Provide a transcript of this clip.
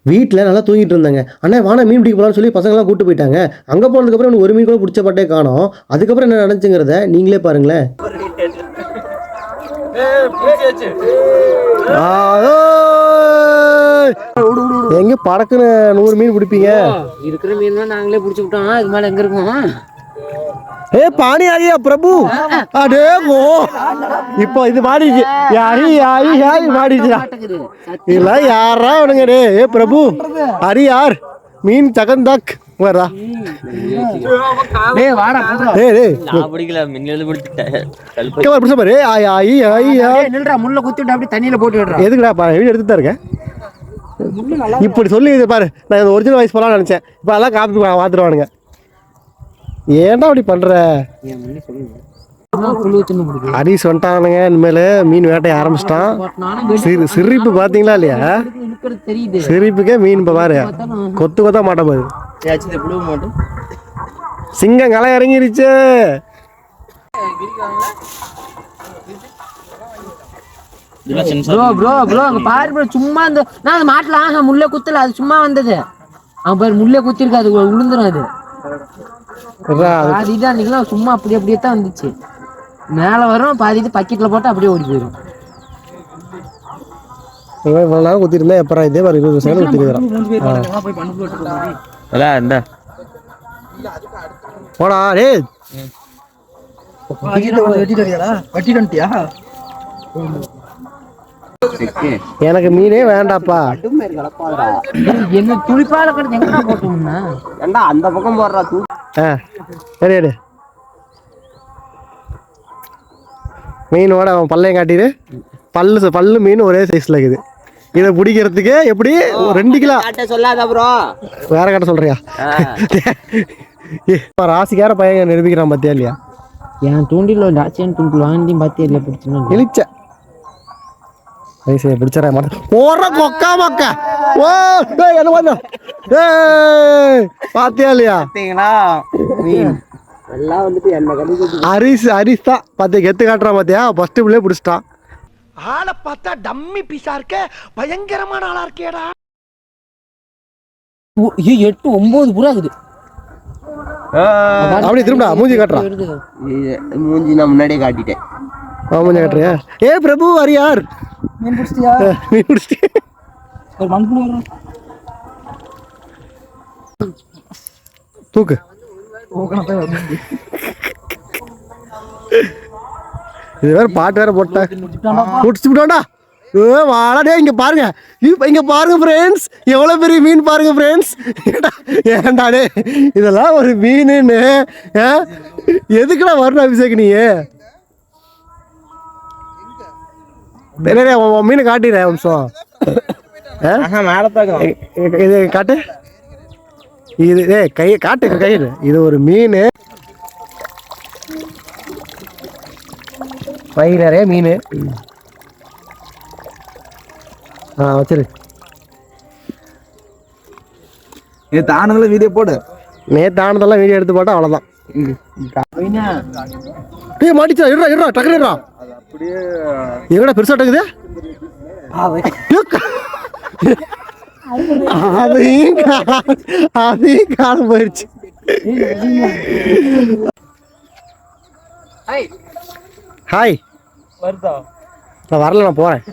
வீட்டில் நல்லா தூங்கிட்டு இருந்தாங்க. அண்ணா வானா மீன் பிடிக்க போகலான்னு சொல்லி பசங்களாம் கூப்பிட்டு போயிட்டாங்க. அங்கே போனதுக்கப்புறம் எனக்கு ஒரு மீன் கூட பிடிச்ச பட்டே காணோம். அதுக்கப்புறம் என்ன நடந்துச்சுங்கிறத நீங்களே பாருங்களேன். எங்க படக்குன்னு 100 மீன் பிடிப்பீங்க? இருக்கிற மீன் தான் நாங்களே பிடிச்சி விட்டோம். இது மேலே எங்க இருக்கோம்? पानी आ गया प्रभु अरे वो இப்போ இது மாடிச்சு யாரி யாரி யாரி மாடிச்சுடா இல்ல யாரா அவனுங்க டேய் ஏ பிரபு ஹரி யார் மீன் சகந்தக் வரடா டேய் வாடா போடா டேய் நான் பிடிக்கல மின்னல பிடிச்சிட்டேன் கேவா புடிச்ச பாரு ஆய் ஆய் ஆய் டேய் நில்றா முள்ள குத்திட்டு அப்படியே தண்ணியில போட்டு விடுறா. எதுக்குடா பாரு வீடியோ எடுத்துட்டு இருக்கேன். இப்படி சொல்லி இது பாரு நான் ஒரிஜினல் வாய்ஸ் போலாம்னு நினைச்சேன். இப்போ எல்லாம் காப்பி வாத்துருவானுங்க. ஏன்டா அப்படி பண்ற? ஹரிஸ் வந்துட்டானுங்க. இனிமேல் மீன் வேட்டையை ஆரம்பிச்சிட்டான். சிரிப்பு பாத்தீங்களா இல்லையா? சிரிப்புக்கே மீன் இப்போ பாரு கொத்து கொத்தா மாட்ட போகுது. சிங்கம் களை இறங்கிருச்சு. சும்மா அந்த மாட்டல முள்ளே குத்தல அது சும்மா வந்தது. அவன் பாரு முள்ளே குத்திருக்கு அது விழுந்துரும். அது பாதிதான் சும்மா அப்படி அப்படியே தான் வந்துச்சு. மேல வரும் பாதிட்டு பக்கெட்ல போட்டு அப்படியே ஓடி போயிடும். குத்திருந்தா எப்பறம் இதே மாதிரி 20 செகண்ட் குத்திருக்கிறான். போடா டேய் எனக்கு மீனே வேண்டாப்பா. என்ன துளிப்பால கிடந்து எங்கடா போட்டோம்னா ஏண்டா அந்த பக்கம் போடுறா தூ. சரி எடு மீனோட அவன் பல்லையும் காட்டிடு. பல்லு மீன் ஒரே சைஸ்ல இருக்குது. இதை பிடிக்கிறதுக்கு எப்படி 2 கிலோ சொல்லாத ப்ரோ வேற கட்ட சொல்றியா? ராசிக்கார பையன் நிரூபிக்கிறான் பாத்தியா இல்லையா? என் தூண்டில ராசியான் தூண்டில் வாங்கி பாத்தியா இல்லையா? பிடிச்சா இழிச்ச வயசு பிடிச்சற மாட்டேன் போற கொக்கா மக்கா. ஓ என்ன பண்ண பாத்தியா இல்லையா? எல்லாம் வந்துட்டு என்ன கண்டிப்பா ஹரிஸ் தான் பாத்தியா கெத்து காட்டுறான் பாத்தியா? ஃபர்ஸ்ட் பிள்ளை பிடிச்சிட்டான். ஆளை பார்த்தா டம்மி பீஸா இருக்க பயங்கரமான ஆளா இருக்கேடா. 8 9 புறா இருக்குது. அப்படி திரும்பா மூஞ்சி காட்டுறான். மூஞ்சி நான் முன்னாடியே காட்டிட்டேன். மூஞ்சி காட்டுறியா? ஏ பிரபு ஹரியார் மீன் பிடிச்சியா? மீன் பிடிச்சி ஒரு மண்புழு தூக்கு. இது வேற பாட்டு வேற போட்டேன் பிடிச்சி விட்டோம்டா. வாடா இங்க பாருங்க இங்க பாருங்க ஃப்ரெண்ட்ஸ் எவ்வளவு பெரிய மீன் பாருங்க ஃப்ரெண்ட்ஸ். ஏன்டா டே இதெல்லாம் ஒரு மீனுன்னு எதுக்குடா வரணும் அபிஷேக்? நீ மீனை காட்டிடுறேன் நிமிஷம். இது காட்டு இது கை காட்டு கயிறு. இது ஒரு மீன் வயிறு நிறைய மீன். வச்சிரு. நேற்று ஆனதெல்லாம் வீடியோ போடு. நேற்று ஆனதெல்லாம் வீடியோ எடுத்து போட்டா அவ்வளோதான். மாட்டிச்சா இருடா இருடா டக்குனு இருடா. எங்கடா பெருசா டக்குது? அதையும் காலம் போயிடுச்சு. ஹாய் நான் வரல நான் போறேன்.